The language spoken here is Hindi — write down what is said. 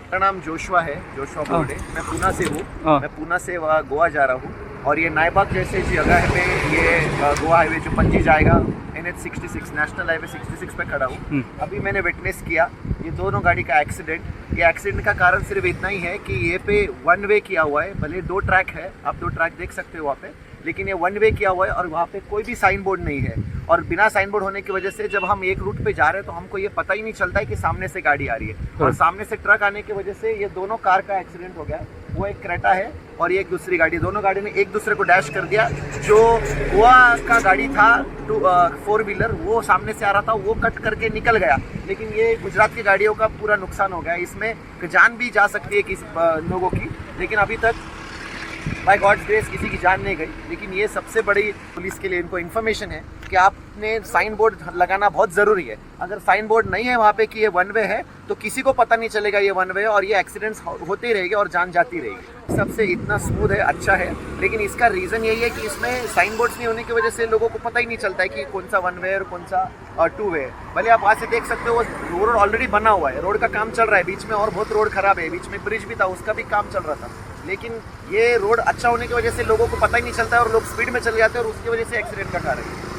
मेरा नाम जोशुआ है, जोशुआ बोर्डे। मैं पूना से हूँ। मैं पूना से गोवा जा रहा हूँ और ये नायबाग जैसे जगह पे ये गोवा हाईवे जो पणजी जाएगा NH 66 नेशनल हाईवे 66 पे खड़ा हूँ। अभी मैंने विटनेस किया ये दोनों गाड़ी का एक्सीडेंट। ये एक्सीडेंट का कारण सिर्फ इतना ही है कि ये पे वन वे किया हुआ है, भले 2 ट्रैक है, आप 2 ट्रैक देख सकते हो वहाँ पे, लेकिन ये वन वे किया हुआ है और वहाँ पे कोई भी साइन बोर्ड नहीं है। और बिना साइन बोर्ड होने की वजह से जब हम एक रूट पे जा रहे हैं तो हमको ये पता ही नहीं चलता है कि सामने से गाड़ी आ रही है, और सामने से ट्रक आने की वजह से ये दोनों कार का एक्सीडेंट हो गया। वो एक क्रेटा है और ये एक दूसरी गाड़ी, दोनों गाड़ी ने एक दूसरे को डैश कर दिया। जो गोवा का गाड़ी था 4 व्हीलर, वो सामने से आ रहा था, वो कट करके निकल गया, लेकिन ये गुजरात की गाड़ियों का पूरा नुकसान हो गया। इसमें जान भी जा सकती है किसी लोगों की, लेकिन अभी तक बाय गॉड्स ग्रेस किसी की जान नहीं गई। लेकिन ये सबसे बड़ी पुलिस के लिए इनको इन्फॉर्मेशन है कि आपने साइन बोर्ड लगाना बहुत ज़रूरी है। अगर साइन बोर्ड नहीं है वहाँ पे कि ये वन वे है तो किसी को पता नहीं चलेगा ये वन वे है, और ये एक्सीडेंट्स होते ही रहेंगे और जान जाती रहेगी। सबसे इतना स्मूथ है, अच्छा है, लेकिन इसका रीज़न यही है कि इसमें साइन बोर्ड्स नहीं होने की वजह से लोगों को पता ही नहीं चलता है कि कौन सा वन वे है और कौन सा 2 वे है। भले आप वहाँ से देख सकते हो वो रोड ऑलरेडी बना हुआ है, रोड का काम चल रहा है, बीच में और बहुत रोड खराब है, बीच में ब्रिज भी था उसका भी काम चल रहा था, लेकिन ये रोड अच्छा होने की वजह से लोगों को पता ही नहीं चलता है और लोग स्पीड में चले जाते हैं और उसकी वजह से एक्सीडेंट का कारण है।